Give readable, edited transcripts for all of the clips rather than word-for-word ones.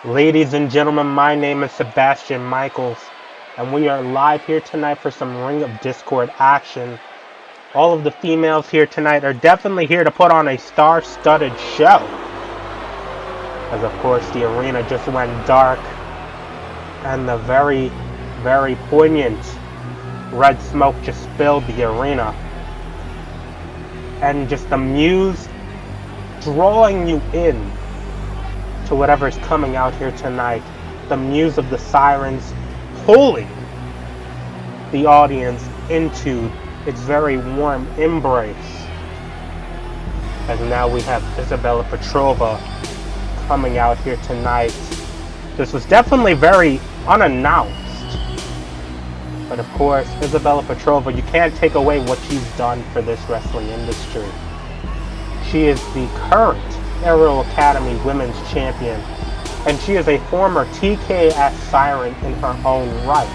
Ladies and gentlemen, my name is Sebastian Michaels, and we are live here tonight for some Ring of Discord action. All of the females here tonight are definitely here to put on a star-studded show. As of course the arena just went dark, and the very, very poignant red smoke just filled the arena. And just the muse drawing you in to whatever's coming out here tonight. The muse of the sirens pulling the audience into its very warm embrace. As now we have Isabella Petrova coming out here tonight. This was definitely very unannounced. But of course, Isabella Petrova, you can't take away what she's done for this wrestling industry. She is the current Aerial Academy Women's Champion, and she is a former TKS Siren in her own right.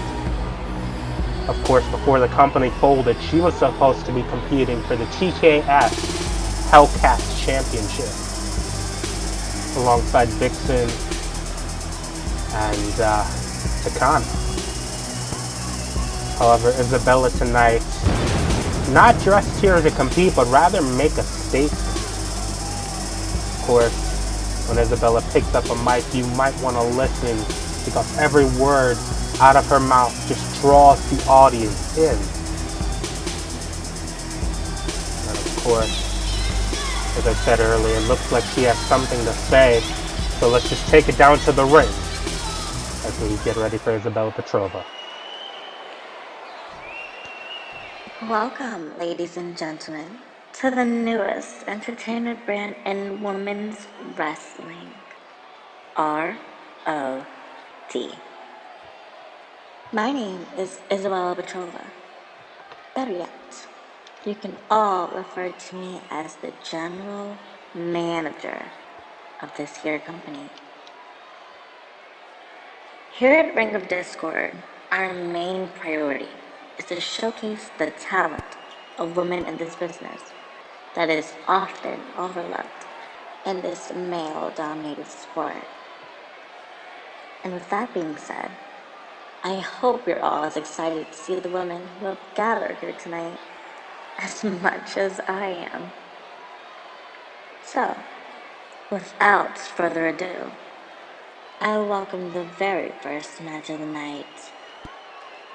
Of course, before the company folded, she was supposed to be competing for the TKS Hellcats Championship alongside Vixen and Takana. However, Isabella tonight, not dressed here to compete, but rather make a statement. Of course, when Isabella picks up a mic, you might want to listen, because every word out of her mouth just draws the audience in. And of course, as I said earlier, it looks like she has something to say, so let's just take it down to the ring as we get ready for Isabella Petrova. Welcome, ladies and gentlemen, to the newest entertainment brand in women's wrestling, ROD. My name is Isabella Petrova. Better yet, you can all refer to me as the general manager of this here company. Here at Ring of Discord, our main priority is to showcase the talent of women in this business that is often overlooked in this male-dominated sport. And with that being said, I hope you're all as excited to see the women who have gathered here tonight as much as I am. So, without further ado, I welcome the very first match of the night.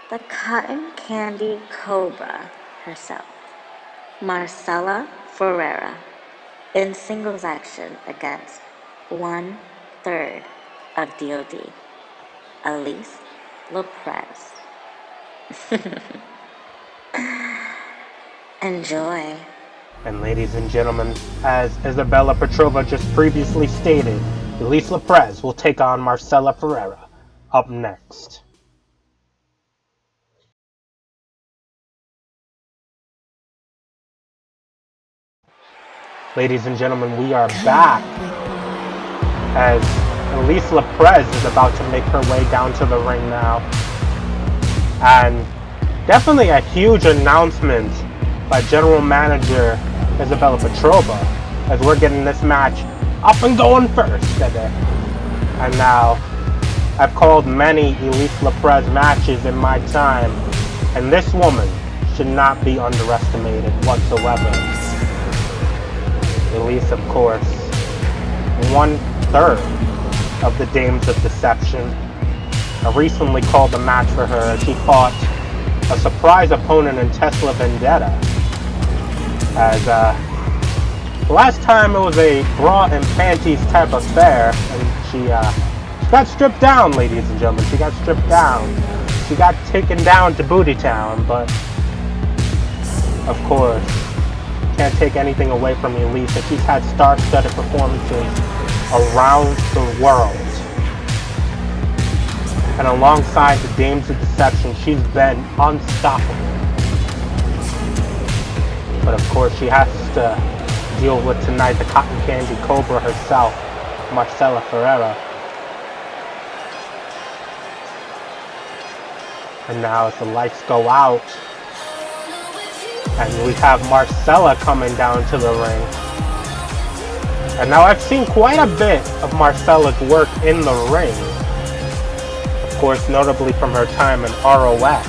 The Cotton Candy Cobra herself, Marcela Ferreira, in singles action against 1/3 of DOD, Elise Lopez. Enjoy. And ladies and gentlemen, as Isabella Petrova just previously stated, Elise Lopez will take on Marcela Ferreira up next. Ladies and gentlemen, we are back as Elise Lopez is about to make her way down to the ring now. And definitely a huge announcement by General Manager Isabella Petrova as we're getting this match up and going first today. And now, I've called many Elise Lopez matches in my time, and this woman should not be underestimated whatsoever. Elise, of course, 1/3 of the Dames of Deception. I recently called the match for her as she fought a surprise opponent in Tesla Vendetta. As last time it was a bra and panties type affair, and she got stripped down, ladies and gentlemen. She got stripped down. She got taken down to Booty Town, but of course, can't take anything away from Elise, that she's had star-studded performances around the world. And alongside the Dames of Deception, she's been unstoppable. But of course, she has to deal with tonight the Cotton Candy Cobra herself, Marcela Ferreira. And now as the lights go out, and we have Marcela coming down to the ring. And now I've seen quite a bit of Marcella's work in the ring. Of course, notably from her time in ROX.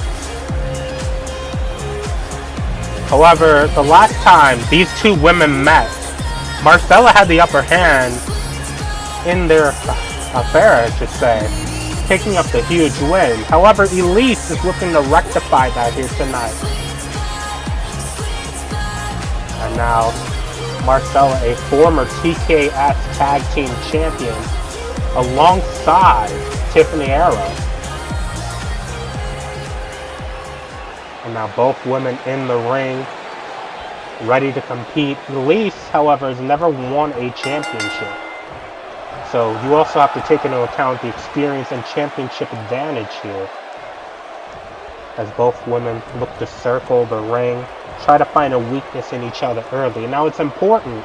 However, the last time these two women met, Marcella had the upper hand in their affair, I should say, picking up the huge win. However, Elise is looking to rectify that here tonight. And now, Marcella, a former TKS Tag Team Champion, alongside Tiffany Arrow. And now both women in the ring, ready to compete. Elise, however, has never won a championship. So you also have to take into account the experience and championship advantage here. As both women look to circle the ring, try to find a weakness in each other early. And now it's important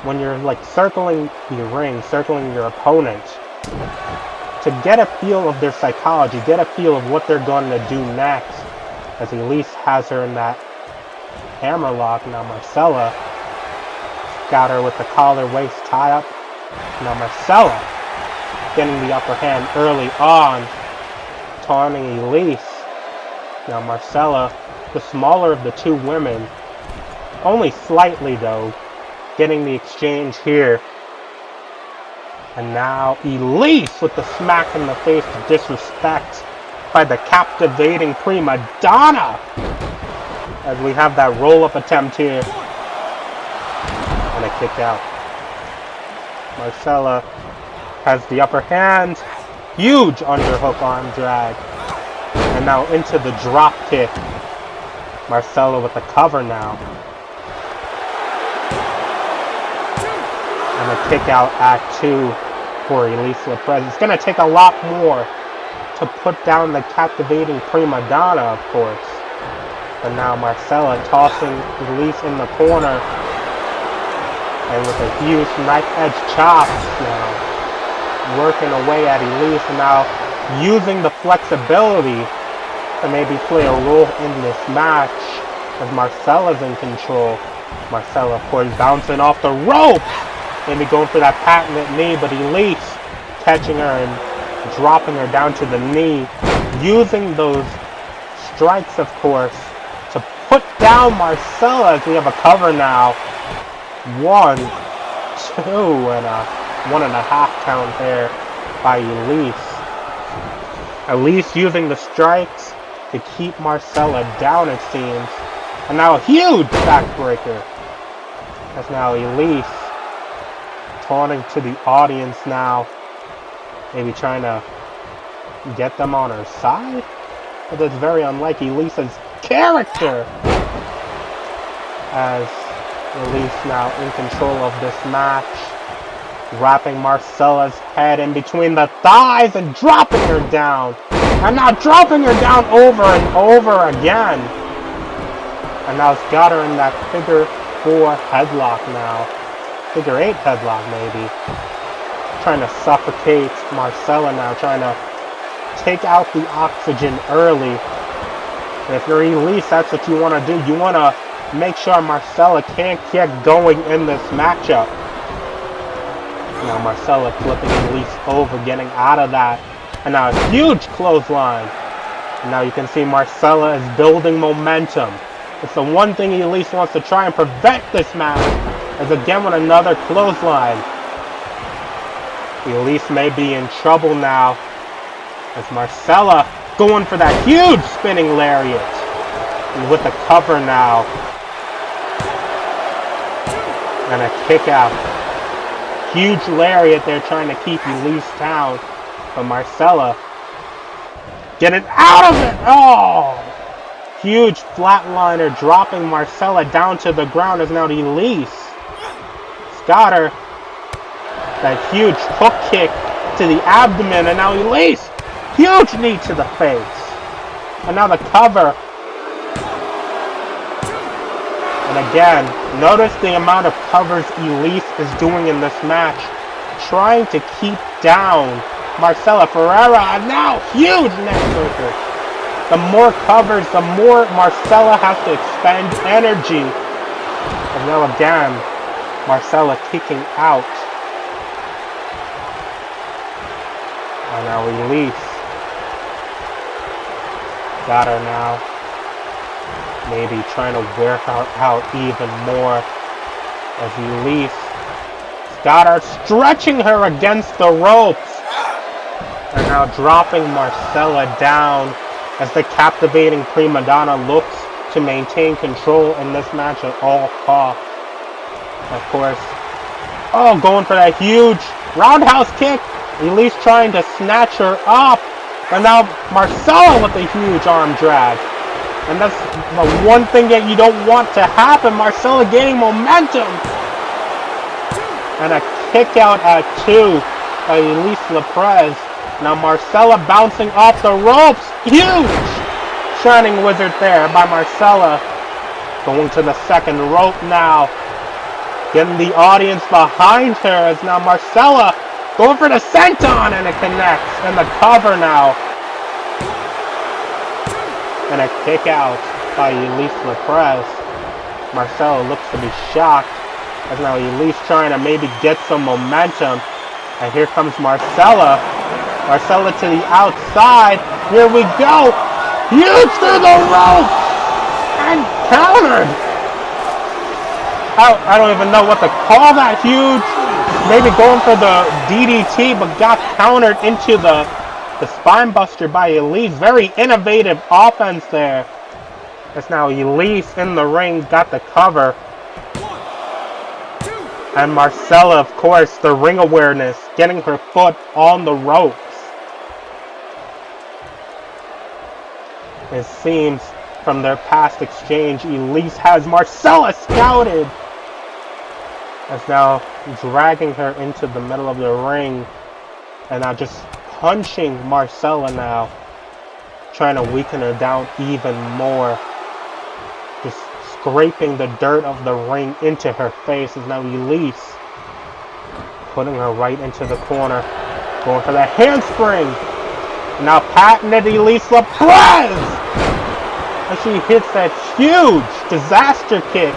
when you're like circling the ring, circling your opponent, to get a feel of their psychology, get a feel of what they're going to do next. As Elise has her in that hammerlock. Now Marcella got her with the collar waist tie up. Now Marcella getting the upper hand early on, taunting Elise. Now Marcella, the smaller of the two women, only slightly though, getting the exchange here. And now Elise with the smack in the face of disrespect by the captivating prima donna. As we have that roll-up attempt here. And a kick out. Marcella has the upper hand. Huge underhook arm drag. And now into the drop kick. Marcella with the cover now. And a kick out at 2 for Elise LaPrez. It's going to take a lot more to put down the captivating prima donna, of course. But now Marcella tossing Elise in the corner. And with a huge knife edge chop now. Working away at Elise. And now using the flexibility to maybe play a role in this match. As Marcella's in control. Marcella, of course, bouncing off the rope. Maybe going for that patented knee. But Elise catching her and dropping her down to the knee. Using those strikes, of course, to put down Marcella as we have a cover now. 1, 2, and a 1.5 count there by Elise. Elise using the strikes to keep Marcella down, it seems. And now a huge backbreaker. As now Elise taunting to the audience now. Maybe trying to get them on her side. But that's very unlike Elise's character. As Elise now in control of this match. Wrapping Marcella's head in between the thighs and dropping her down. And now dropping her down over and over again. And now it's got her in that figure 4 headlock now. Figure 8 headlock maybe. Trying to suffocate Marcella now. Trying to take out the oxygen early. And if you're Elise, that's what you want to do. You want to make sure Marcella can't get going in this matchup. Now Marcella flipping Elise over, getting out of that. And now a huge clothesline. And now you can see Marcella is building momentum. It's the one thing Elise wants to try and prevent this match. As again with another clothesline. Elise may be in trouble now. As Marcella going for that huge spinning lariat. And with the cover now. And a kick out. Huge lariat there trying to keep Elise down. But Marcella getting out of it. Oh! Huge flatliner dropping Marcella down to the ground as now Elise. Got her. That huge hook kick to the abdomen. And now Elise. Huge knee to the face. And now the cover. And again, notice the amount of covers Elise is doing in this match. Trying to keep down Marcella Ferreira. And now huge neckbreaker. The more covers, the more Marcella has to expend energy. And now again, Marcella kicking out. And now Elise. Got her now. Maybe trying to wear her out even more. As Elise got her, stretching her against the ropes. And now dropping Marcella down as the captivating prima donna looks to maintain control in this match at all costs. Of course. Oh, going for that huge roundhouse kick. Elise trying to snatch her up. And now Marcella with a huge arm drag. And that's the one thing that you don't want to happen. Marcella gaining momentum. And a kick out at 2 by Elise Leprez. Now Marcella bouncing off the ropes. Huge! Shining Wizard there by Marcella. Going to the second rope now. Getting the audience behind her as now Marcella going for the senton, and it connects. And the cover now. And a kick out by Elise Leprez. Marcella looks to be shocked. As now Elise trying to maybe get some momentum. And here comes Marcella. Marcella to the outside. Here we go. Huge through the rope. And countered. I don't even know what to call that. Huge. Maybe going for the DDT, but got countered into the spine buster by Elise. Very innovative offense there. As now Elise in the ring got the cover. And Marcella, of course, the ring awareness, getting her foot on the ropes. It seems from their past exchange, Elise has Marcella scouted. As now dragging her into the middle of the ring. And now just punching Marcella now. Trying to weaken her down even more. Just scraping the dirt of the ring into her face. Is now Elise putting her right into the corner. Going for that handspring. Now patented Elise Leprez. And she hits that huge disaster kick.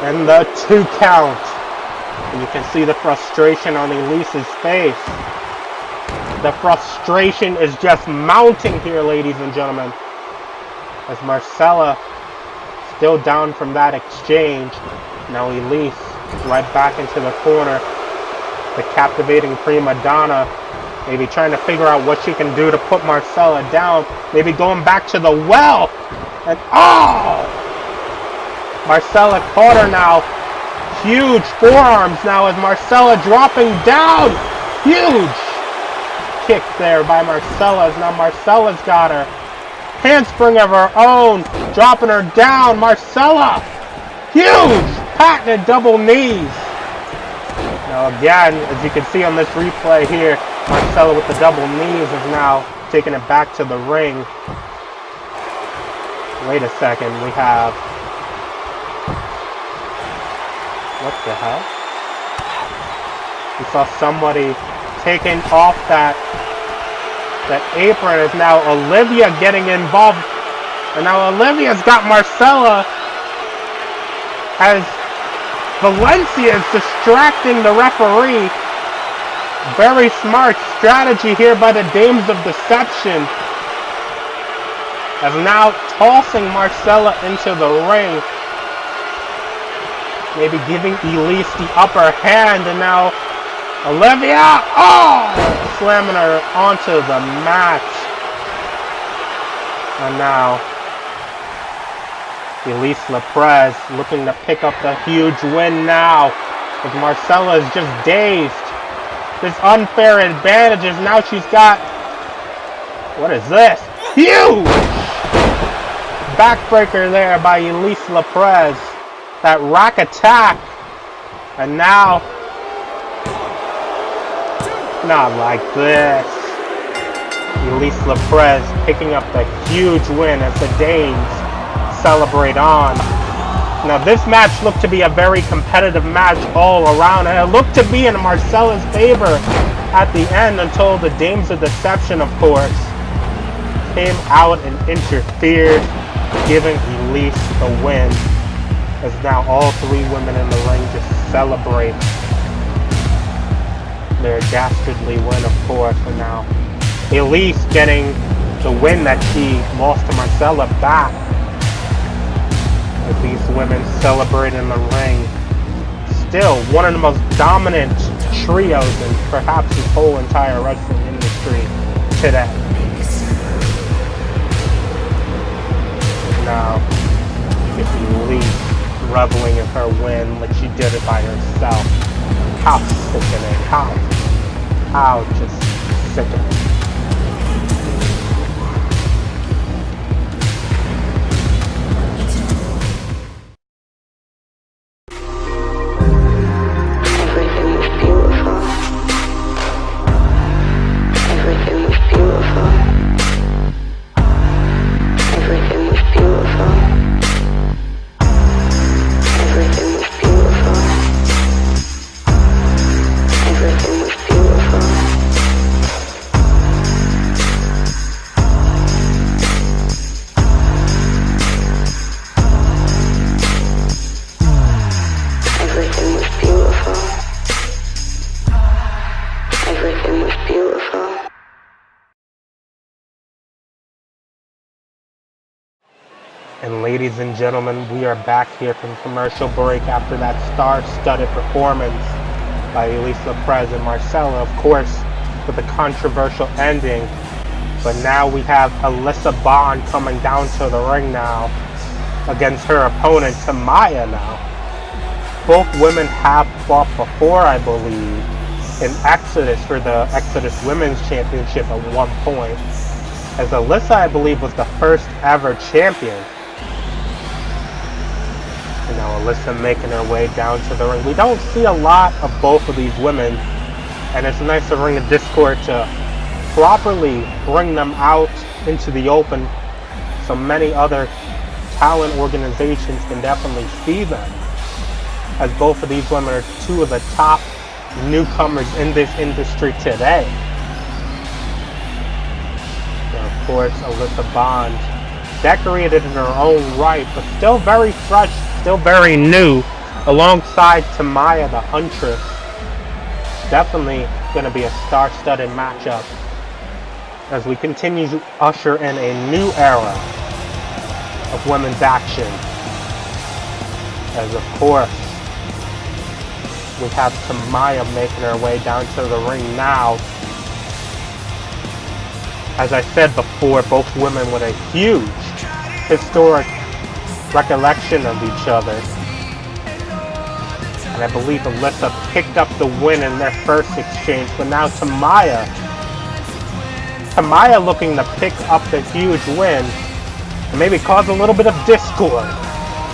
And the 2 count. And you can see the frustration on Elise's face. The frustration is just mounting here, ladies and gentlemen. As Marcella still down from that exchange. Now Elise right back into the corner. The captivating prima donna. Maybe trying to figure out what she can do to put Marcella down. Maybe going back to the well. And oh! Marcella caught her now. Huge forearms now as Marcella dropping down. Huge kick there by Marcella. As now Marcella's got her. Handspring of her own. Dropping her down. Marcella. Huge patented double knees. Now again, as you can see on this replay here, Marcella with the double knees is now taking it back to the ring. Wait a second, we have... What the hell? We saw somebody taking off that apron. Is now Olivia getting involved. And now Olivia's got Marcella as Valencia is distracting the referee. Very smart strategy here by the Dames of Deception. As now tossing Marcella into the ring. Maybe giving Elise the upper hand. And now Olivia, slamming her onto the mat. And now Elise Leprez looking to pick up the huge win now. As Marcella is just dazed. This unfair advantages. Now she's got... What is this? Huge! Backbreaker there by Elise Leprez. That rack attack. And now... Not like this. Elise Leprez picking up the huge win as the Danes celebrate on. Now this match looked to be a very competitive match all around, and it looked to be in Marcella's favor at the end until the Dames of Deception, of course, came out and interfered, giving Elise the win. as now all three women in the ring just celebrate their dastardly win, of course, and now Elise getting the win that she lost to Marcella back. As these women celebrate in the ring. Still one of the most dominant trios in perhaps this whole entire wrestling industry today. Now, if Elise reveling in her win like she did it by herself. How sickening. How just sickening. And ladies and gentlemen, we are back here from commercial break after that star-studded performance by Elise Perez and Marcella, of course, with a controversial ending. But now we have Alyssa Bond coming down to the ring now against her opponent, Tamaya now. Both women have fought before, I believe, in Exodus for the Exodus Women's Championship at one point. As Alyssa, I believe, was the first ever champion. You know, Alyssa making her way down to the ring. We don't see a lot of both of these women, and it's nice to Ring of Discord to properly bring them out into the open so many other talent organizations can definitely see them, as both of these women are two of the top newcomers in this industry today. And of course, Alyssa Bond, decorated in her own right, but still very fresh, still very new, alongside Tamaya the Huntress. Definitely going to be a star-studded matchup as we continue to usher in a new era of women's action. As of course, we have Tamaya making her way down to the ring now. As I said before, both women with a huge historic recollection of each other. And I believe Alyssa picked up the win in their first exchange, but now Tamaya looking to pick up the huge win and maybe cause a little bit of discord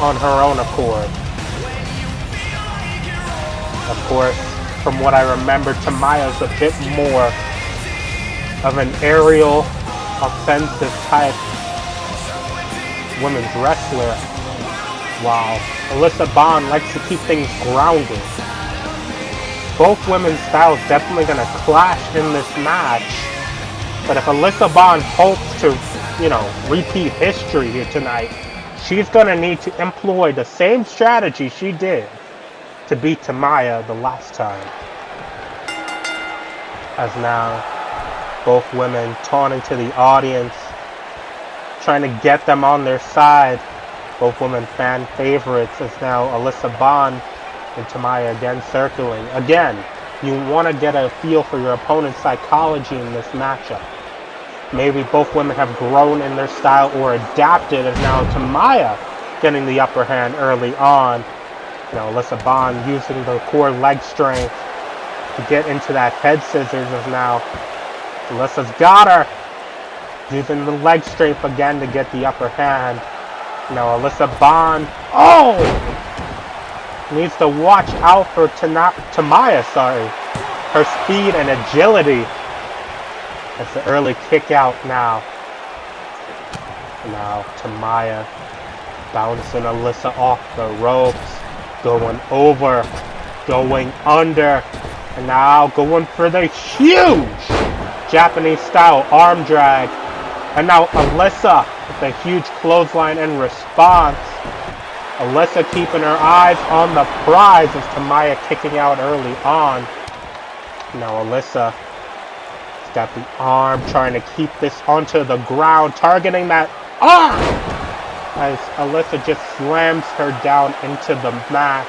on her own accord. Of course, from what I remember, Tamaya's a bit more of an aerial, offensive type women's wrestler, while Alyssa Bond likes to keep things grounded. Both women's styles definitely going to clash in this match, but if Alyssa Bond hopes to, repeat history here tonight, she's going to need to employ the same strategy she did to beat Tamaya the last time. As now, both women taunting to the audience, trying to get them on their side. Both women fan favorites, as now Alyssa Bond and Tamaya again circling. Again, you want to get a feel for your opponent's psychology in this matchup. Maybe both women have grown in their style or adapted, as now Tamaya getting the upper hand early on. Alyssa Bond using the core leg strength to get into that head scissors, as now Alyssa's got her. Using the leg strength again to get the upper hand. Now Alyssa Bond, needs to watch out for Tamaya, her speed and agility. That's the early kick out now. Now Tamaya bouncing Alyssa off the ropes, going over, going under, and now going for the huge Japanese style arm drag. And now Alyssa with a huge clothesline in response. Alyssa keeping her eyes on the prize as Tamaya kicking out early on. Now Alyssa has got the arm, trying to keep this onto the ground, targeting that arm as Alyssa just slams her down into the mat.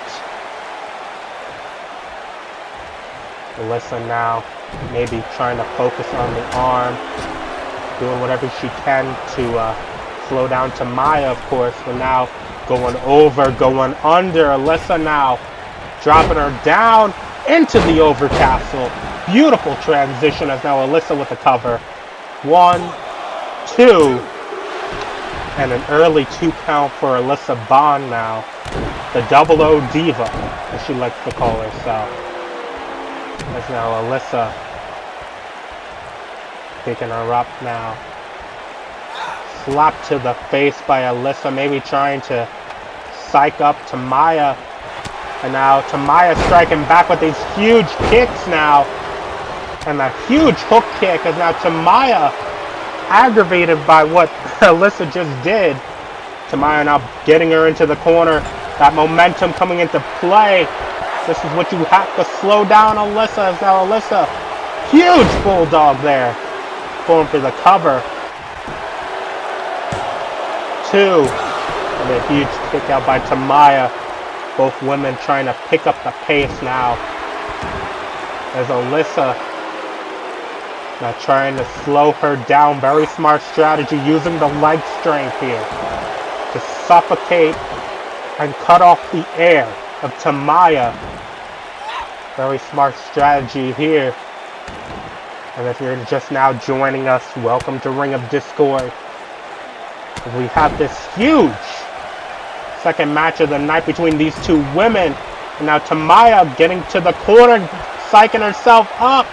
Alyssa now maybe trying to focus on the arm, doing whatever she can to slow down Tamaya, of course, but now going over, going under. Alyssa now dropping her down into the overcastle. Beautiful transition as now Alyssa with the cover. 1, 2, and an early 2 count for Alyssa Bond now. The double O diva, as she likes to call herself. As now Alyssa picking her up now. Slap to the face by Alyssa, maybe trying to psych up Tamaya. And now Tamaya striking back with these huge kicks now. And a huge hook kick as now Tamaya aggravated by what Alyssa just did. Tamaya now getting her into the corner. That momentum coming into play. This is what you have to slow down Alyssa. As now Alyssa, huge bulldog there. Going for the cover. 2. And a huge kick out by Tamaya. Both women trying to pick up the pace now. As Alyssa now trying to slow her down. Very smart strategy, using the leg strength here to suffocate and cut off the air of Tamaya. Very smart strategy here. And if you're just now joining us, welcome to Ring of Discord. We have this huge second match of the night between these two women. And now Tamaya getting to the corner, psyching herself up.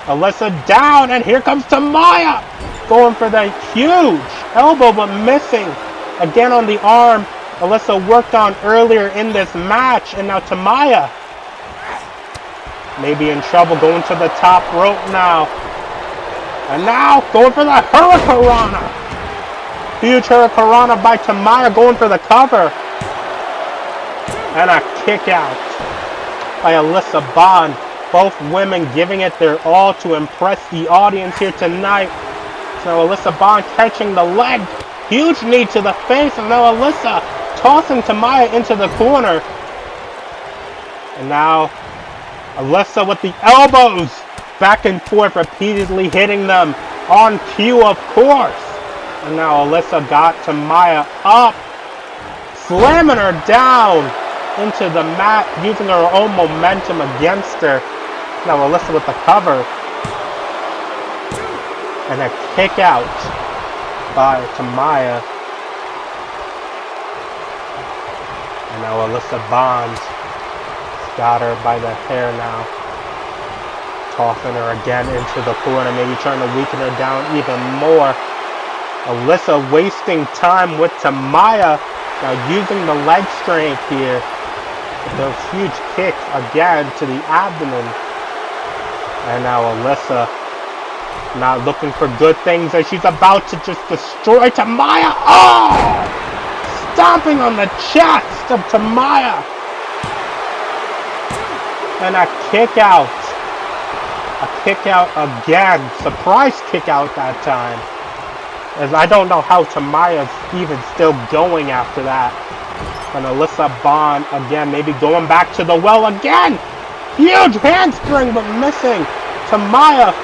Alyssa down, and here comes Tamaya. Going for the huge elbow, but missing. Again on the arm Alyssa worked on earlier in this match. And now Tamaya maybe in trouble, going to the top rope now. And now going for the Hurricanrana. Huge Hurricanrana by Tamaya, going for the cover. And a kick out by Alyssa Bond. Both women giving it their all to impress the audience here tonight. So Alyssa Bond catching the leg. Huge knee to the face. And now Alyssa tossing Tamaya into the corner. And now Alyssa with the elbows. Back and forth, repeatedly hitting them on cue, of course. And now Alyssa got Tamaya up, slamming her down into the mat, using her own momentum against her. Now Alyssa with the cover. And a kick out by Tamaya. And now Alyssa Bonds got her by the hair now. Tossing her again into the corner, maybe trying to weaken her down even more. Alyssa wasting time with Tamaya. Now using the leg strength here. With those huge kicks again to the abdomen. And now Alyssa not looking for good things as she's about to just destroy Tamaya. Oh! Stomping on the chest of Tamaya. And a kick out. A kick out again. Surprise kick out that time. As I don't know how Tamaya's even still going after that. And Alyssa Bond again, maybe going back to the well again. Huge handspring, but missing. Tamaya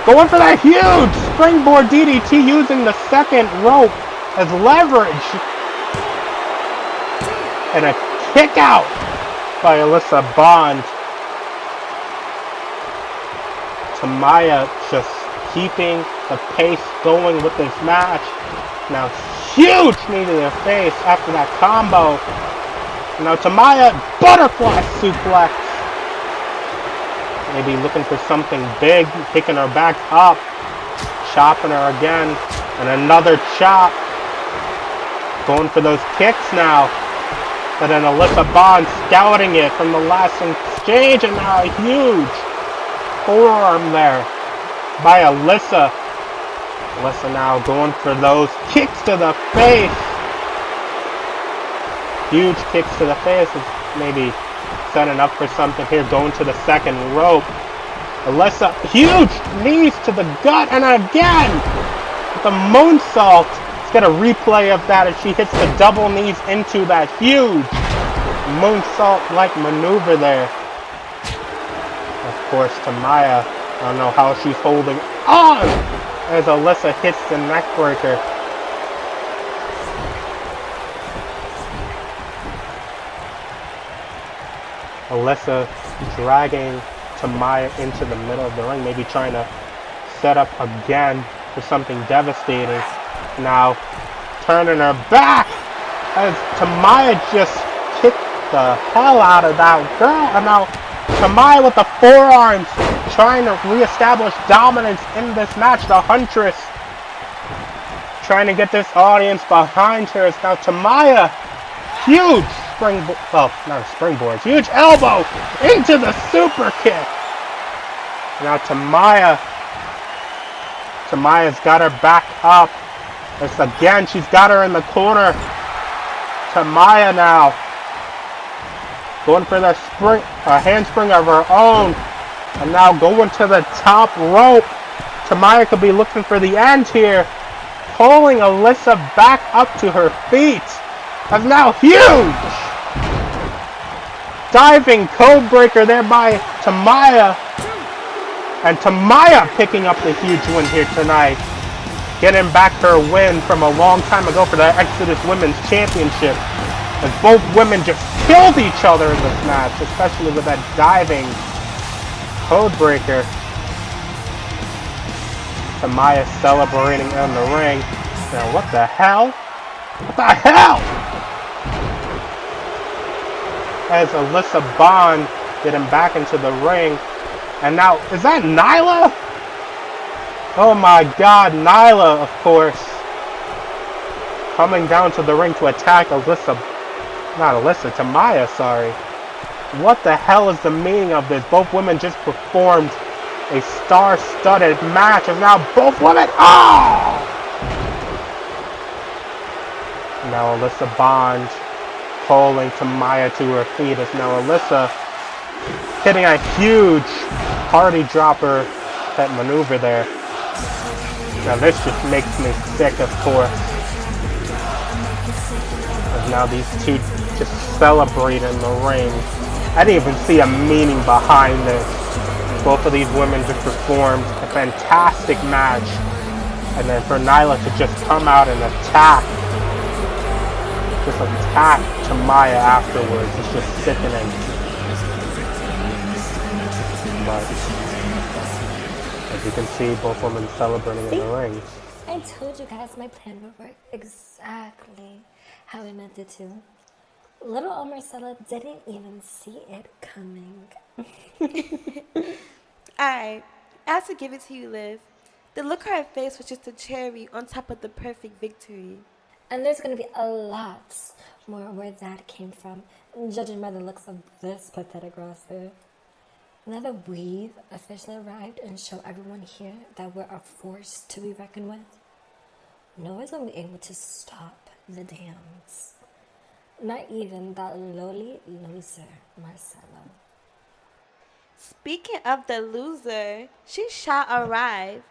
going for that huge springboard DDT, using the second rope as leverage. And a kick out by Alyssa Bond. Tamaya just keeping the pace going with this match. Now huge knee to the face after that combo. Now Tamaya, butterfly suplex. Maybe looking for something big, picking her back up. Chopping her again. And another chop. Going for those kicks now. And then Alyssa Bond scouting it from the last exchange. And now a huge forearm there by Alyssa. Alyssa now going for those kicks to the face. Huge kicks to the face. It's maybe setting up for something here. Going to the second rope. Alyssa, huge knees to the gut. And again, the moonsault. Let's get a replay of that as she hits the double knees into that huge moonsault-like maneuver there. Of course, Tamaya, I don't know how she's holding on as Alyssa hits the neckbreaker. Alyssa dragging Tamaya into the middle of the ring, maybe trying to set up again for something devastating. Now, turning her back as Tamaya just kicked the hell out of that girl. And now, Tamaya with the forearms trying to reestablish dominance in this match. The Huntress trying to get this audience behind her. It's now Tamaya, huge springboard, well, not a springboard, huge elbow into the super kick. Now Tamaya's got her back up. It's again, she's got her in the corner. Tamaya now going for the spring, a handspring of her own. And now going to the top rope. Tamaya could be looking for the end here. Pulling Alyssa back up to her feet. And now huge diving code breaker there by Tamaya. And Tamaya picking up the huge win here tonight. Getting back her win from a long time ago for the Exodus Women's Championship. As both women just killed each other in this match, especially with that diving code breaker. Tamaya celebrating in the ring. Now what the hell? What the hell? As Alyssa Bond getting back into the ring. And now, is that Nyla? Oh my god, Nyla, of course. Coming down to the ring to attack Tamaya, sorry. What the hell is the meaning of this? Both women just performed a star-studded match. And now both women, oh! Now Alyssa Bond pulling Tamaya to her feet as now Alyssa hitting a huge party dropper that maneuver there. Now this just makes me sick, of course. As now these two just celebrate in the ring. I didn't even see a meaning behind this. Both of these women just performed a fantastic match. And then for Nyla to just come out and attack Tamaya afterwards is just sickening. But as you can see, both women celebrating in the ring. I told you guys my plan would work exactly how I meant it to. Little old Marcella didn't even see it coming. Alright, I have to give it to you, Liv. The look on her face was just a cherry on top of the perfect victory. And there's going to be a lot more where that came from, judging by the looks of this pathetic roster. Now that we've officially arrived and show everyone here that we're a force to be reckoned with, no one's going to be able to stop the dams. Not even that lowly loser, Marcella. Speaking of the loser, she shall arrive.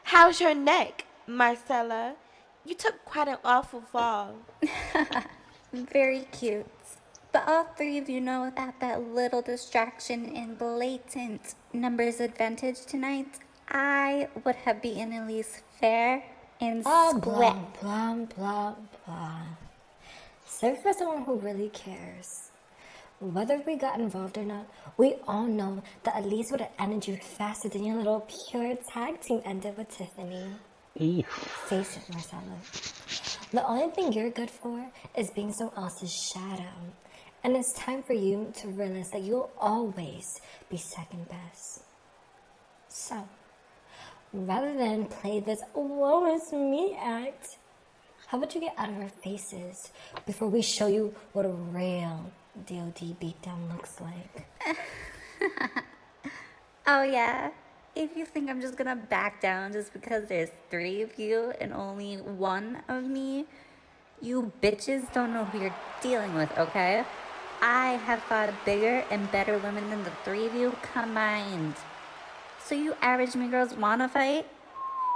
How's your neck, Marcella? You took quite an awful fall. Very cute. But all three of you know that little distraction and blatant numbers advantage tonight, I would have beaten at least fair and square. Blah, blah, blah, blah. Save for someone who really cares. Whether we got involved or not, we all know that at least would have ended you faster than your little pure tag team ended with Tiffany. Face it, Marcella. The only thing you're good for is being someone else's shadow. And it's time for you to realize that you'll always be second best. So, rather than play this woe is me act, how about you get out of our faces before we show you what a real DOD beatdown looks like? Oh yeah, if you think I'm just gonna back down just because there's three of you and only one of me, You bitches don't know who you're dealing with, okay? I have fought bigger and better women than the three of you combined. So you average me girls wanna fight?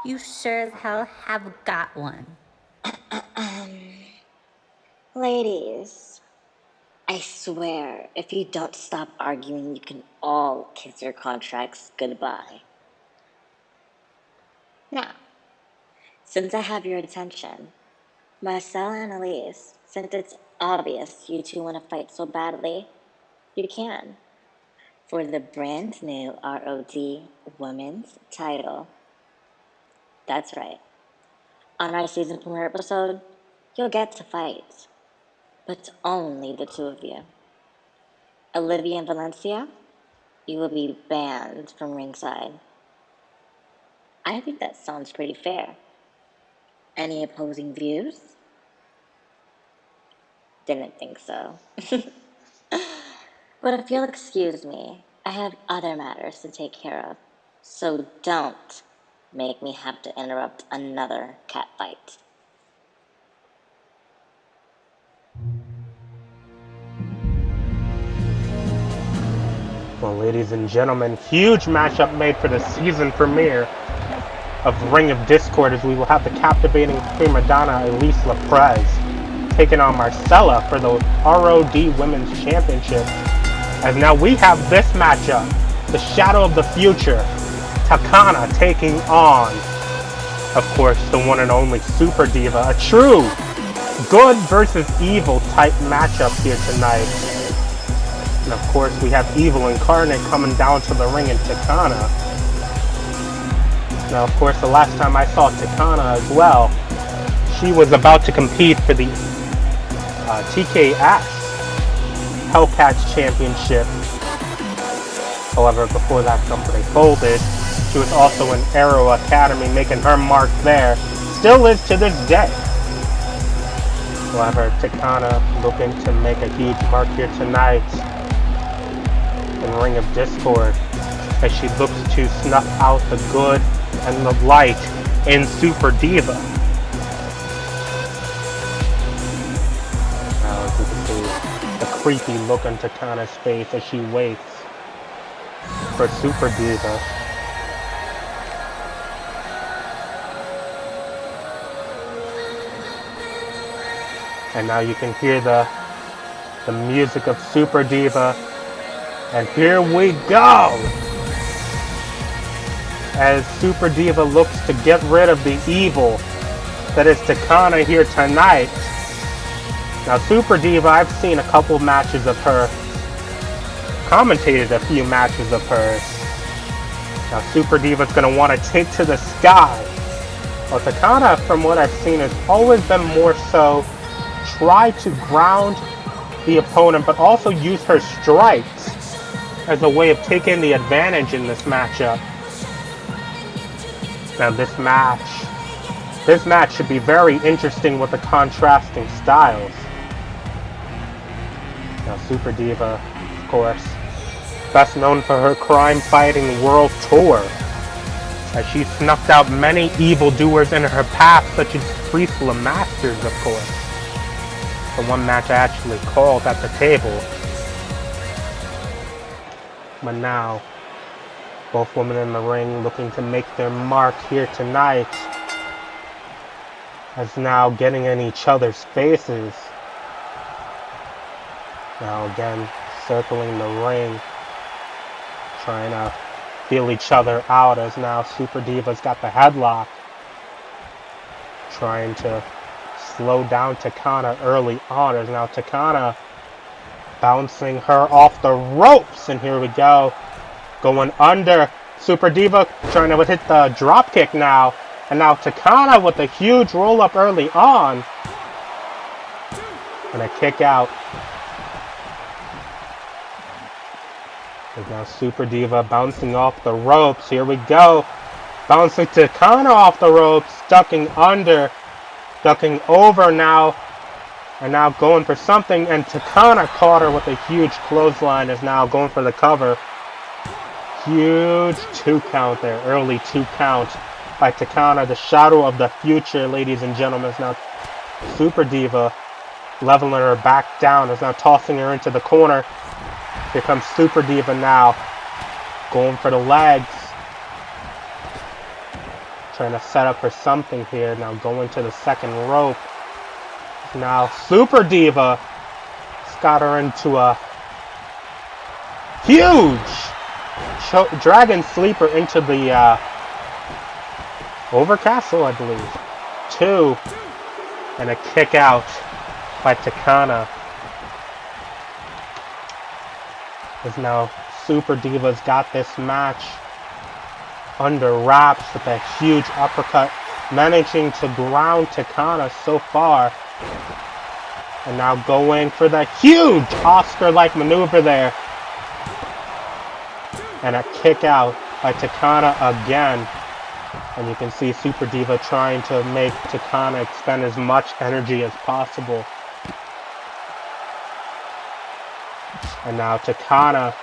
You sure as hell have got one. Ladies, I swear, if you don't stop arguing, you can all kiss your contracts goodbye. Now, since I have your attention, Marcel and Elise, since it's obvious you two want to fight so badly, you can. For the brand new ROD Women's title. That's right. On our season premiere episode, you'll get to fight. But only the two of you. Olivia and Valencia, you will be banned from ringside. I think that sounds pretty fair. Any opposing views? Didn't think so. But if you'll excuse me, I have other matters to take care of. So don't make me have to interrupt another cat fight. Well, ladies and gentlemen, huge matchup made for the season premiere of Ring of Discord, as we will have the captivating prima donna Elise Lapres taking on Marcella for the ROD Women's Championship. As now we have this matchup, the Shadow of the Future, Takana taking on, of course, the one and only Super Diva. A true good versus evil type matchup here tonight. And of course, we have Evil Incarnate coming down to the ring in Takana. Now, of course, the last time I saw Takana as well, she was about to compete for the TKS Hellcats Championship. However, before that company folded, she was also in Arrow Academy, making her mark there. Still is to this day. However, Takana looking to make a huge mark here tonight in Ring of Discord, as she looks to snuff out the good and the light in Super Diva. Now, as you can see, the creepy look on Takana's face as she waits for Super Diva. And now you can hear the music of Super Diva. And here we go! As Super Diva looks to get rid of the evil that is Takana here tonight. Now, Super Diva, I've seen a couple matches of her, commentated a few matches of hers. Now, Super Diva's going to want to take to the sky. Well, Takana, from what I've seen, has always been more so try to ground the opponent, but also use her strikes as a way of taking the advantage in this matchup. Now this match should be very interesting with the contrasting styles. Now Super Diva, of course, best known for her crime-fighting world tour, as she snuffed out many evildoers in her path, such as Priestful of Masters, of course. The one match I actually called at the table. But now, both women in the ring looking to make their mark here tonight, as now getting in each other's faces. Now again, circling the ring, trying to feel each other out, as now Super Diva's got the headlock, trying to slow down Takana early on, as now Takana bouncing her off the ropes, and here we go, going under. Super Diva trying to hit the drop kick now, and now Takana with a huge roll up early on, and a kick out. And now Super Diva bouncing off the ropes. Here we go, bouncing Takana off the ropes, ducking under, ducking over now. And now going for something, and Takana caught her with a huge clothesline, is now going for the cover. Huge 2 count there, early 2 count by Takana, the Shadow of the Future, ladies and gentlemen, is now Super Diva leveling her back down, is now tossing her into the corner. Here comes Super Diva now, going for the legs. Trying to set up for something here, now going to the second rope. Now Super Diva has got her into a huge Dragon Sleeper into the Overcastle, I believe. 2. And a kick out by Takana. As now Super Diva's got this match under wraps with a huge uppercut, managing to ground Takana so far. And now going for the huge Oscar-like maneuver there. And a kick out by Takana again. And you can see Super Diva trying to make Takana expend as much energy as possible. And now Takana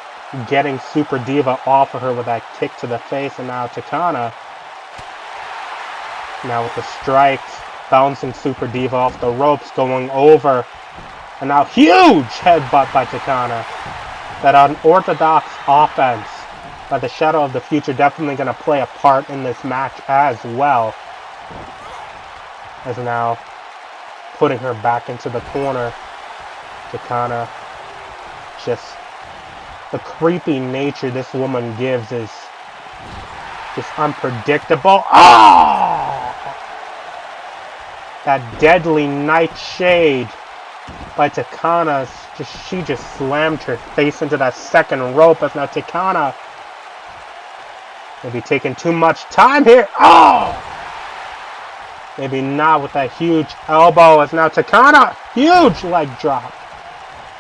getting Super Diva off of her with that kick to the face. And now Takana, now with the strikes, bouncing Super Diva off the ropes, going over. And now huge headbutt by Takana. That unorthodox offense by the Shadow of the Future definitely going to play a part in this match as well. As now putting her back into the corner. Takana, just the creepy nature this woman gives is just unpredictable. Oh! That deadly nightshade by Takana, she just slammed her face into that second rope. As now Takana maybe taking too much time here. Oh! Maybe not with that huge elbow. As now Takana, huge leg drop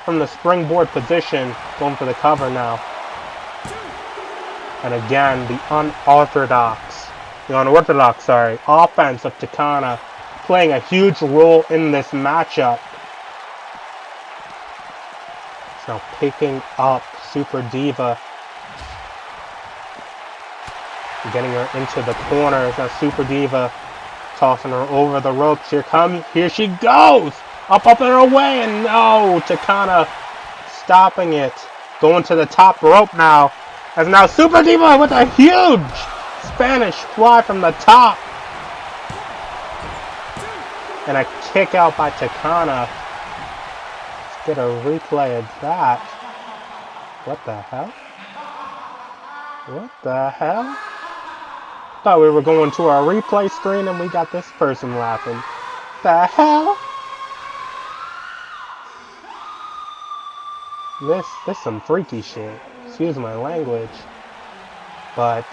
from the springboard position, going for the cover now. And again, the unorthodox offense of Takana playing a huge role in this matchup. Now picking up Super Diva, getting her into the corner. Now Super Diva tossing her over the ropes. Here she goes! Up and away, and no! Takana stopping it. Going to the top rope now. As now Super Diva with a huge Spanish fly from the top. And a kick out by Takana. Let's get a replay of that. What the hell? What the hell? Thought we were going to our replay screen and we got this person laughing. The hell? This some freaky shit. Excuse my language. But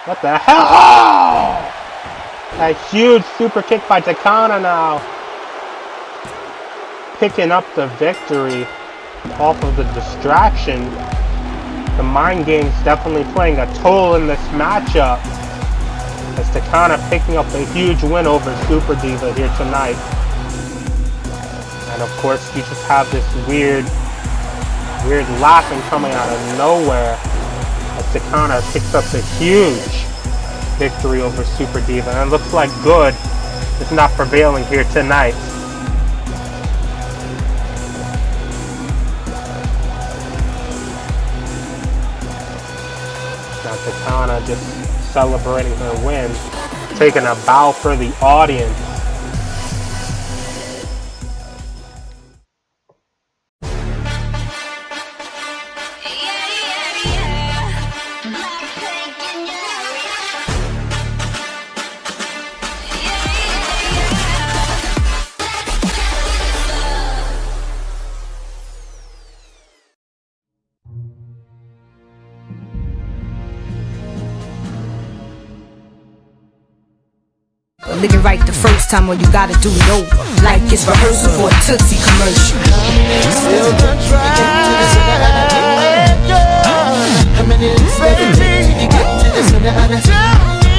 what the hell? Oh! A huge super kick by Takana now. Picking up the victory off of the distraction. The mind game's definitely playing a toll in this matchup. As Takana picking up a huge win over Super Diva here tonight. And of course, you just have this weird laughing coming out of nowhere as Takana picks up the huge victory over Super Diva. And it looks like good is not prevailing here tonight. Now Takana just celebrating her win, taking a bow for the audience. Lick it right the first time, or you gotta do it over. Like it's rehearsal for a Tootsie commercial. Still the try. How many licks does it take till you get to the center of the? Tell me.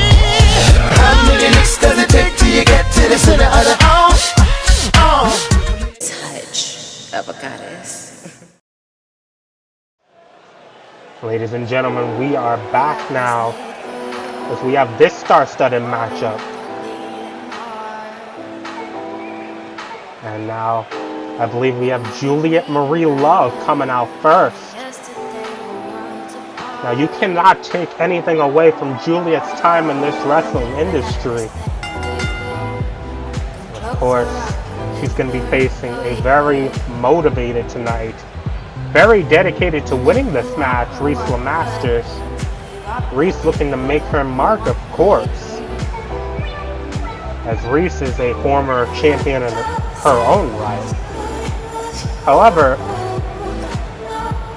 How many licks does it take till you get to the center of the? Touch of a goddess. Ladies and gentlemen, we are back now as we have this star-studded matchup. And now, I believe we have Juliet Marie Love coming out first. Now, you cannot take anything away from Juliet's time in this wrestling industry. Of course, she's going to be facing a very motivated tonight, very dedicated to winning this match, Reese Masters. Reese looking to make her mark, of course, as Reese is a former champion in her own right. However,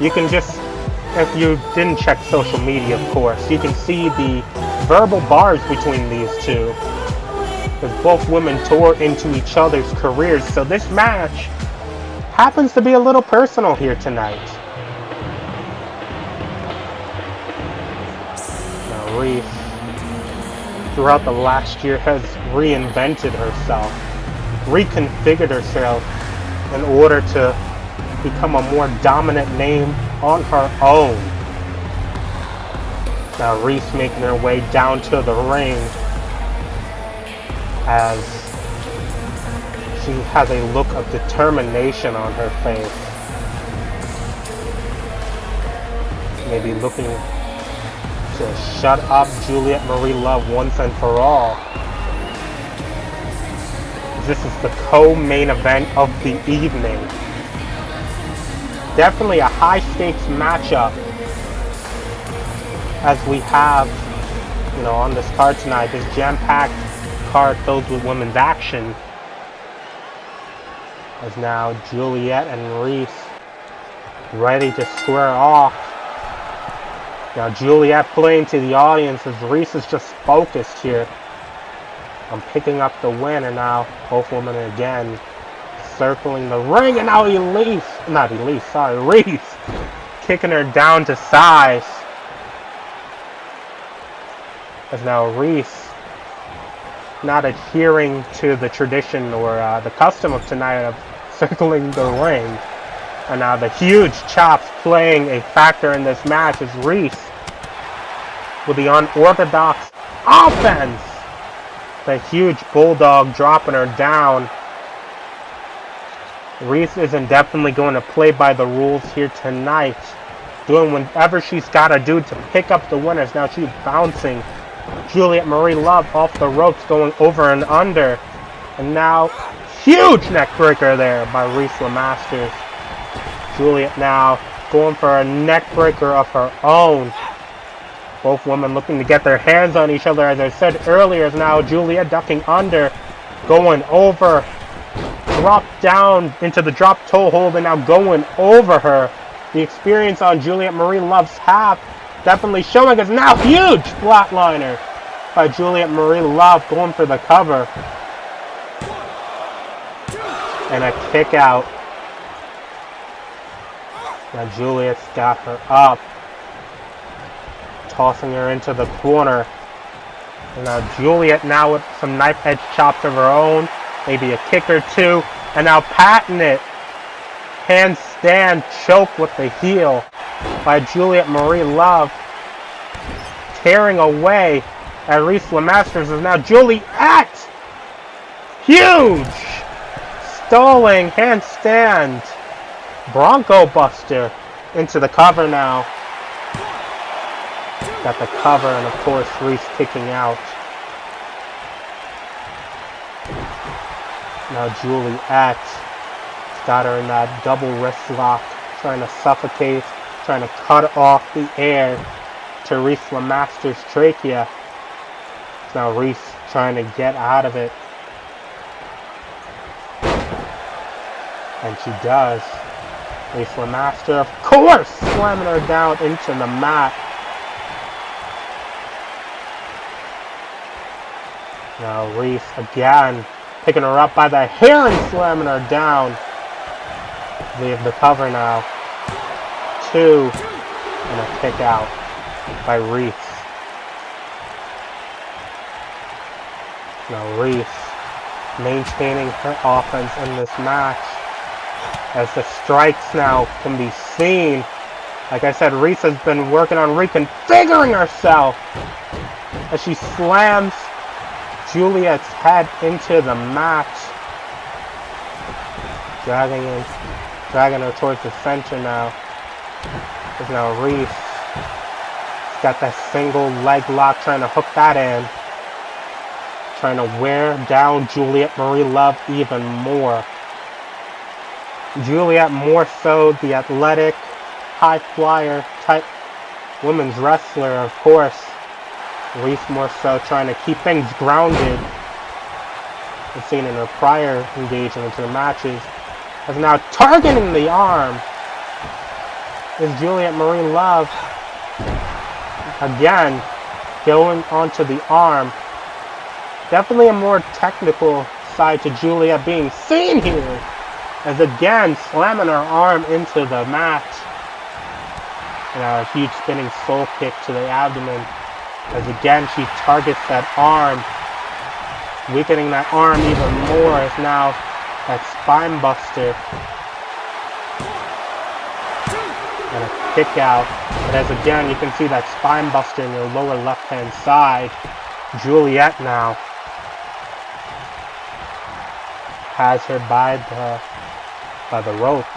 you can just, if you didn't check social media, of course, you can see the verbal bars between these two, as both women tore into each other's careers. So this match happens to be a little personal here tonight. Now Reese, throughout the last year, has reinvented herself, reconfigured herself in order to become a more dominant name on her own. Now Reese making her way down to the ring as she has a look of determination on her face. Maybe looking to shut up Juliet Marie Love once and for all. This is the co-main event of the evening. Definitely a high-stakes matchup, as we have, on this card tonight, this jam-packed card filled with women's action. As now Juliet and Reese ready to square off. Now Juliet playing to the audience as Reese is just focused here on picking up the win, and now both women again circling the ring, and now Reese kicking her down to size. As now Reese not adhering to the tradition or the custom of tonight of circling the ring. And now the huge chops playing a factor in this match as Reese with the unorthodox offense. The huge bulldog dropping her down. Reese isn't definitely going to play by the rules here tonight, doing whatever she's got to do to pick up the winners. Now she's bouncing Juliet Marie Love off the ropes, going over and under. And now, huge neck breaker there by Reese Masters. Juliet now going for a neck breaker of her own. Both women looking to get their hands on each other. As I said earlier, is now Juliet ducking under, going over, drop down into the drop toe hold, and now going over her. The experience on Juliet Marie Love's half definitely showing us now. Huge flatliner by Juliet Marie Love, going for the cover. And a kick out. Now Juliet's got her up, tossing her into the corner. And now Juliet now with some knife edge chops of her own, maybe a kick or two, and now patting it. Handstand choke with the heel by Juliet Marie Love, tearing away at Reese Masters. Is now Juliet, huge stalling handstand Bronco Buster into the cover now. Got the cover, and of course Reese kicking out. Now Juliet got her in that double wrist lock, trying to suffocate, trying to cut off the air to Reese Masters' trachea. Now Reese trying to get out of it. And she does. Reese Master, of course, slamming her down into the mat. Now Reese again picking her up by the hair and slamming her down. We have the cover now. 2, and a kick out by Reese. Now Reese maintaining her offense in this match, as the strikes now can be seen. Like I said, Reese has been working on reconfiguring herself as she slams Juliet's head into the mat. dragging her towards the center now. There's now Reese. He's got that single leg lock, trying to hook that in. Trying to wear down Juliet Marie Love even more. Juliet more so the athletic, high flyer type women's wrestler, of course. Reese more so trying to keep things grounded. We've seen in her prior engagements or matches. Is now targeting the arm. Is Juliet Marie Love again going onto the arm. Definitely a more technical side to Juliet being seen here. As again slamming her arm into the mat. And a huge spinning soul kick to the abdomen. As again she targets that arm. Weakening that arm even more as now that spine buster. And a kick out. But as again you can see that spine buster in your lower left hand side. Juliet now has her by the ropes.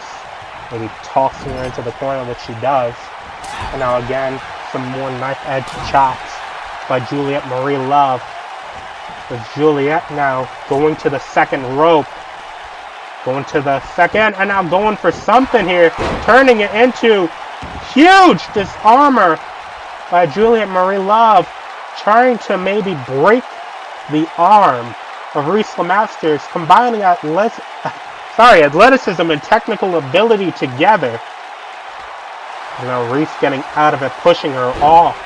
Maybe tossing her into the corner, which she does. And now again some more knife edge chops by Juliet Marie Love. With Juliet now going to the second rope. Going to the second and now going for something here. Turning it into huge disarmor by Juliet Marie Love. Trying to maybe break the arm of Reese Lemasters. Combining athleticism and technical ability together. And now Reese getting out of it, pushing her off.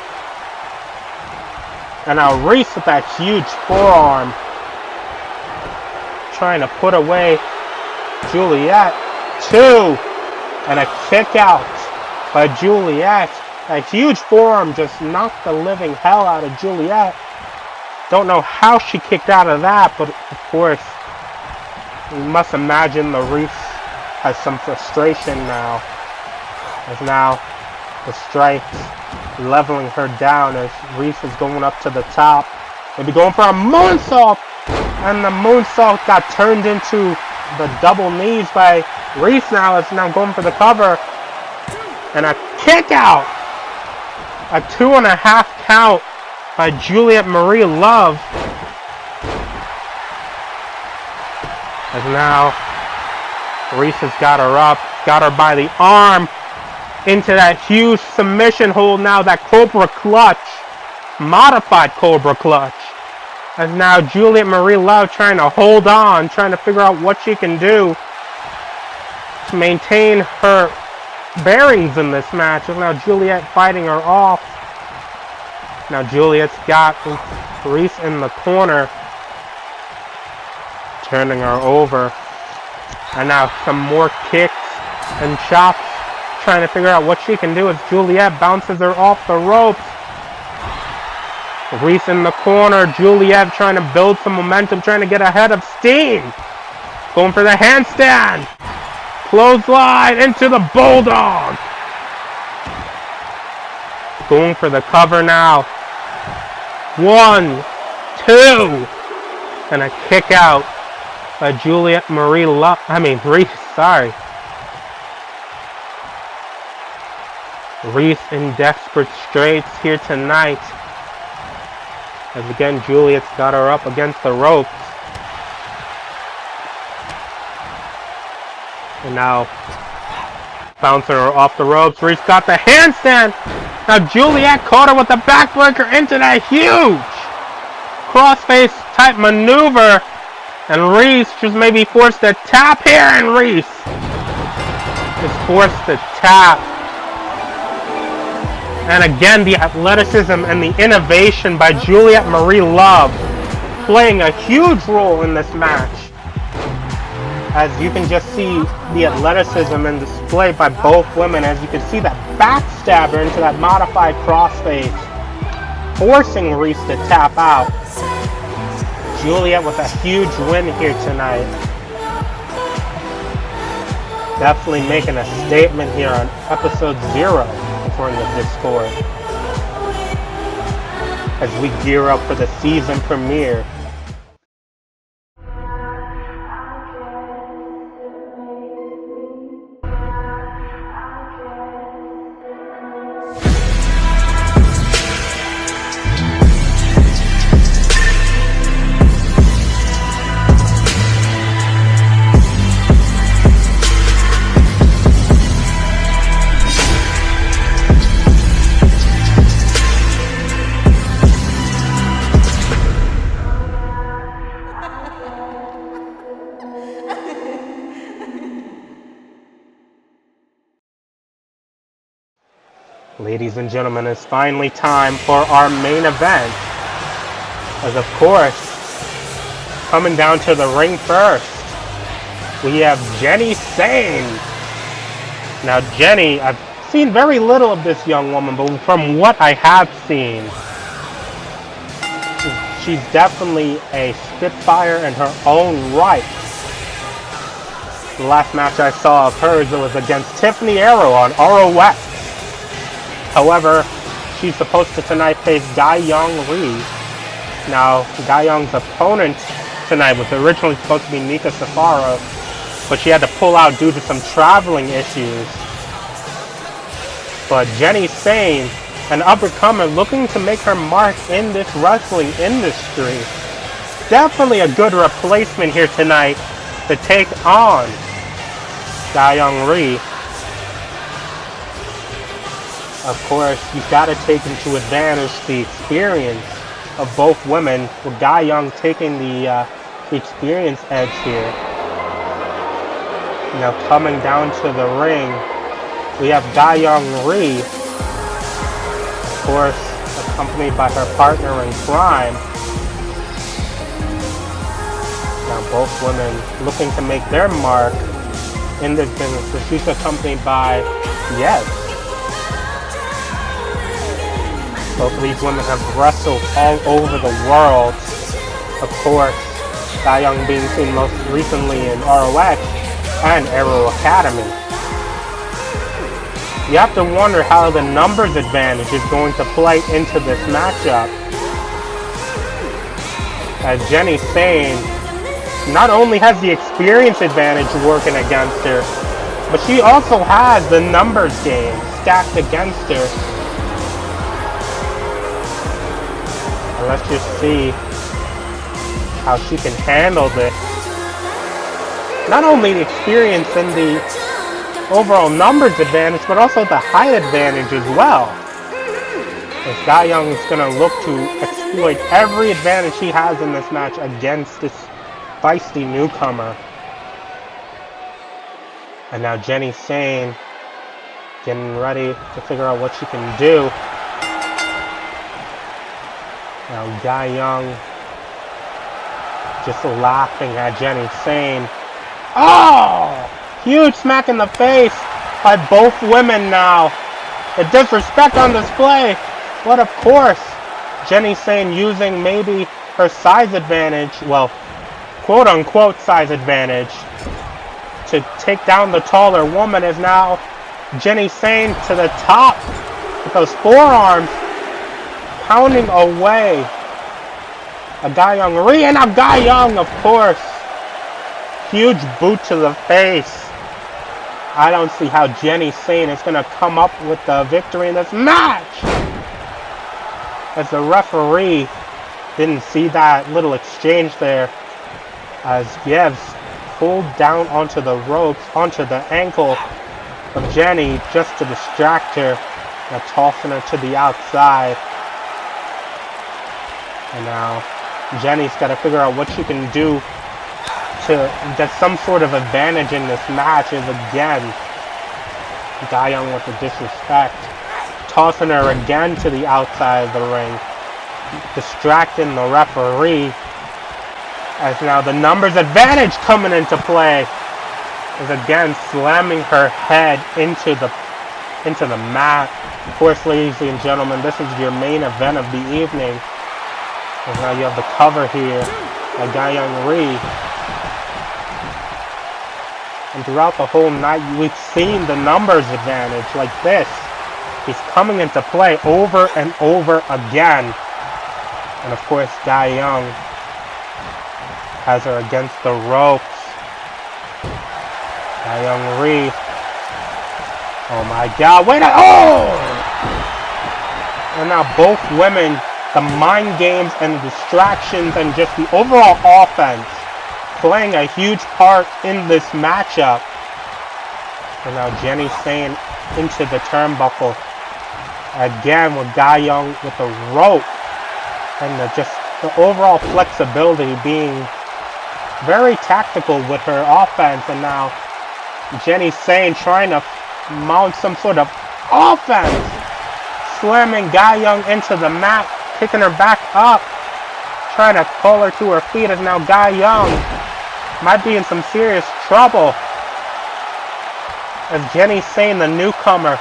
And now Reese with that huge forearm. Trying to put away Juliet. 2. And a kick out by Juliet. A huge forearm just knocked the living hell out of Juliet. Don't know how she kicked out of that, but of course, you must imagine the Reese has some frustration now. As now the strikes leveling her down as Reese is going up to the top. Maybe going for a moonsault. And the moonsault got turned into the double knees by Reese now. It's now going for the cover. And a kick out. A 2.5 count by Juliet Marie Love. As now Reese has got her up. Got her by the arm. Into that huge submission hold now. That Cobra Clutch. Modified Cobra Clutch. As now Juliet Marie Love trying to hold on. Trying to figure out what she can do to maintain her bearings in this match. And now Juliet fighting her off. Now Juliet's got Reese in the corner. Turning her over. And now some more kicks and chops. Trying to figure out what she can do as Juliet bounces her off the ropes. Reese in the corner. Juliet trying to build some momentum. Trying to get ahead of steam. Going for the handstand. Clothesline into the bulldog. Going for the cover now. 1, 2. And a kick out by Juliet Marie Love. Reese, sorry. Reese in desperate straits here tonight. As again, Juliet's got her up against the ropes. And now, bouncing her off the ropes. Reese got the handstand. Now Juliet caught her with the backbreaker into that huge crossface type maneuver. And Reese just maybe forced to tap here. And Reese is forced to tap. And again, the athleticism and the innovation by Juliet Marie Love playing a huge role in this match. As you can just see the athleticism and display by both women. As you can see that backstabber into that modified crossface. Forcing Reese to tap out. Juliet with a huge win here tonight. Definitely making a statement here on episode 0. According to Discord, as we gear up for the season premiere. Ladies and gentlemen, it's finally time for our main event. As of course, coming down to the ring first, we have Jenny Sane. Now Jenny, I've seen very little of this young woman, but from what I have seen, she's definitely a spitfire in her own right. The last match I saw of hers was against Tiffany Arrow on ROX. However, she's supposed to tonight face Ga-young Ri. Now, Ga-young's opponent tonight was originally supposed to be Mika Safarov, but she had to pull out due to some traveling issues. But Jenny Sane, an up-and-comer looking to make her mark in this wrestling industry. Definitely a good replacement here tonight to take on Ga-young Ri. Of course, you've got to take into advantage the experience of both women, with Ga-young taking the experience edge here. Now coming down to the ring, we have Ga-young Ri, of course, accompanied by her partner in crime. Now both women looking to make their mark in this business. She's accompanied by Yes. Both of these women have wrestled all over the world. Of course, Ga-young being seen most recently in ROX and Arrow Academy. You have to wonder how the numbers advantage is going to play into this matchup. As Jenny Sane not only has the experience advantage working against her, but she also has the numbers game stacked against her. And let's just see how she can handle this. Not only the experience and the overall numbers advantage, but also the height advantage as well. As Ga-young is going to look to exploit every advantage he has in this match against this feisty newcomer. And now Jenny Sane getting ready to figure out what she can do. Now Ga-young just laughing at Jenny Sane. Oh! Huge smack in the face by both women now. The disrespect on display. But of course, Jenny Sane using maybe her size advantage, well, quote-unquote size advantage, to take down the taller woman, is now Jenny Sane to the top with those forearms, pounding away a Ga-young Ri, and a Ga-young, of course. Huge boot to the face. I don't see how Jenny Sane is going to come up with the victory in this match. As the referee didn't see that little exchange there, as Yevs pulled down onto the ropes, onto the ankle of Jenny just to distract her, and tossing her to the outside. And now Jenny's got to figure out what she can do to get some sort of advantage in this match. Is again Ga-young with the disrespect, tossing her again to the outside of the ring, distracting the referee. As now the numbers advantage coming into play, is again slamming her head into the mat. Of course, ladies and gentlemen, this is your main event of the evening. And now you have the cover here by Ga-young Ri. And throughout the whole night, we've seen the numbers advantage like this. He's coming into play over and over again. And of course, Ga-young has her against the ropes. Ga-young Ri. Oh my god, wait a— oh! And now both women, the mind games and the distractions and just the overall offense playing a huge part in this matchup. And now Jenny Sane into the turnbuckle. Again with Ga-young with the rope. And just the overall flexibility being very tactical with her offense. And now Jenny Sane trying to mount some sort of offense slamming Guy Young into the mat, picking her back up, trying to pull her to her feet as now Guy Young might be in some serious trouble. As Jenny Sane, the newcomer,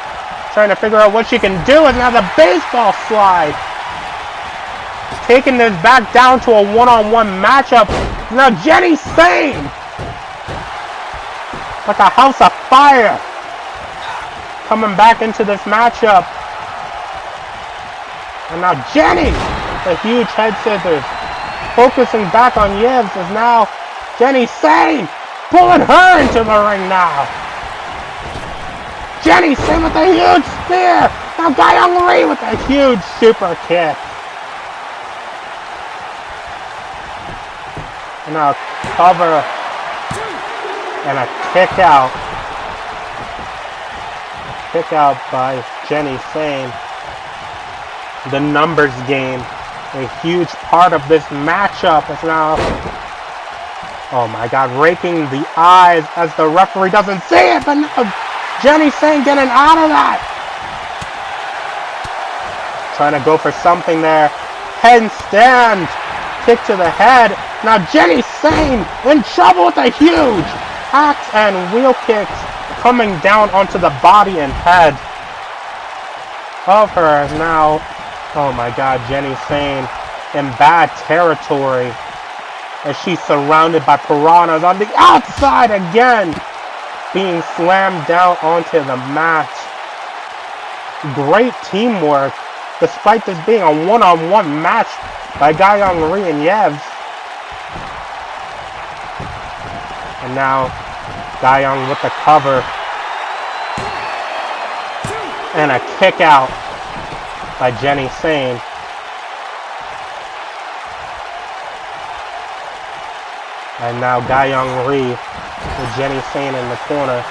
trying to figure out what she can do, and now the baseball slide. Taking this back down to a one-on-one matchup. Now Jenny Sane, like a house of fire, coming back into this matchup. And now Jenny, the huge head scissors, focusing back on Yves as now Jenny Sane pulling her into the ring now. Jenny Sane with a huge spear. Now Guy Young Lee with a huge super kick. And a cover and a kick out. Kick out by Jenny Sane. The numbers game, a huge part of this matchup, is now, oh my god, raking the eyes as the referee doesn't see it, but now Jenny Sane getting out of that. Trying to go for something there. Handstand kick to the head. Now Jenny Sane in trouble with a huge axe and wheel kicks coming down onto the body and head of her. Now, oh my god, Jenny Sane in bad territory as she's surrounded by piranhas on the outside again, being slammed down onto the mat. Great teamwork, despite this being a one-on-one match by Guy Young Lee and Yves. And now Guy Young with the cover and a kick out by Jenny Sane. And now Guy Young Lee with Jenny Sane in the corner.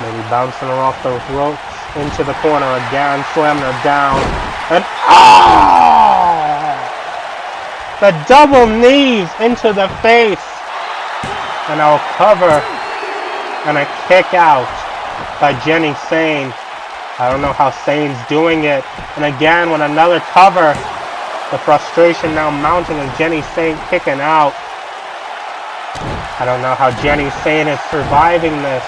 Maybe bouncing her off the ropes into the corner again, slamming her down. And oh! The double knees into the face. And I'll cover and a kick out by Jenny Sane. I don't know how Sane's doing it. And again with another cover. The frustration now mounting as Jenny Sane kicking out. I don't know how Jenny Sane is surviving this.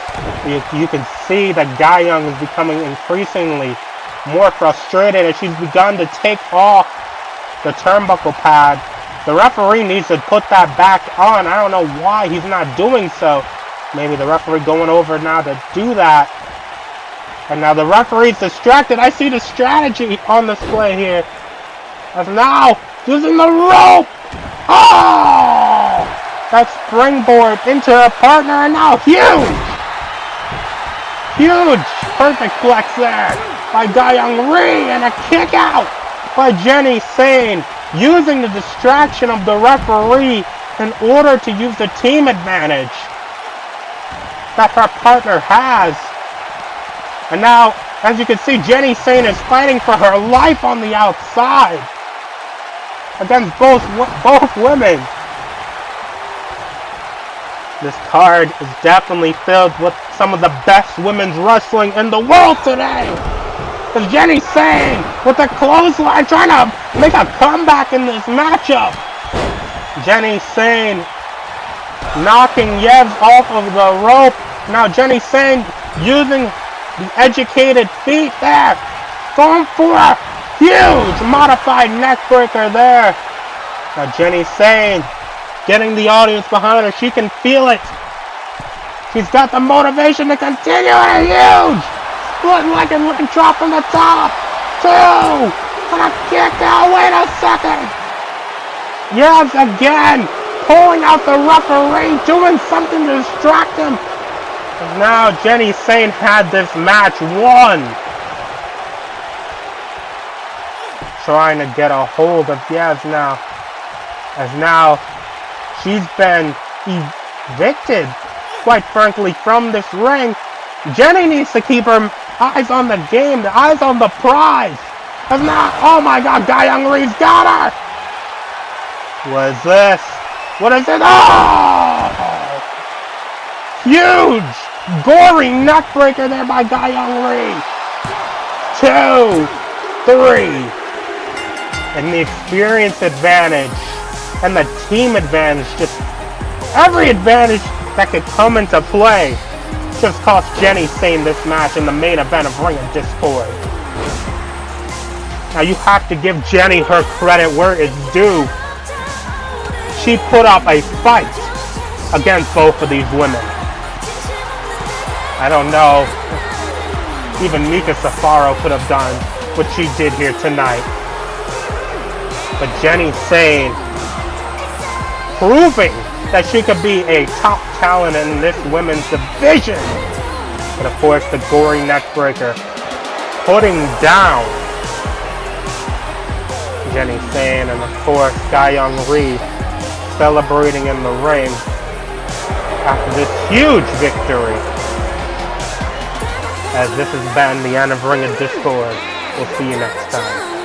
You can see that Guy Young is becoming increasingly more frustrated as she's begun to take off the turnbuckle pad. The referee needs to put that back on. I don't know why he's not doing so. Maybe the referee going over now to do that. And now the referee's distracted. I see the strategy on display here. As now using the rope. Oh! That springboard into her partner, and now huge perfect flex there by Guy Young Lee, and a kick out by Jenny Sane, using the distraction of the referee in order to use the team advantage that her partner has. And now, as you can see, Jenny Sane is fighting for her life on the outside against both women. This card is definitely filled with some of the best women's wrestling in the world today. Because Jenny Sane with the clothesline trying to make a comeback in this matchup. Jenny Sane knocking Yves off of the rope. Now Jenny Sane using the educated feet there. Going for a huge modified neck breaker there. Now Jenny Sane getting the audience behind her. She can feel it. She's got the motivation to continue. And a huge split leg and leg drop from the top. Two. And a kick out. Wait a second. Yes, again. Pulling out the referee. Doing something to distract him. And now Jenny Sane had this match won. Trying to get a hold of Yves now. As now she's been evicted, quite frankly, from this ring. Jenny needs to keep her eyes on the game, the eyes on the prize. As now, oh my god, Guy Young Lee's got her. What is this? What is it? Oh! Huge, gory neck breaker there by Guy Young Lee. Two. 3. And the experience advantage and the team advantage, just every advantage that could come into play, just cost Jenny Sane this match in the main event of Ring of Discord. Now you have to give Jenny her credit where it's due. She put up a fight against both of these women. I don't know, even Mika Safaro could have done what she did here tonight. But Jenny Sane proving that she could be a top talent in this women's division. But of course, the gory neckbreaker putting down Jenny Sane, and of course, Young Ri celebrating in the ring after this huge victory. As this has been the end of Ring of Discord. We'll see you next time.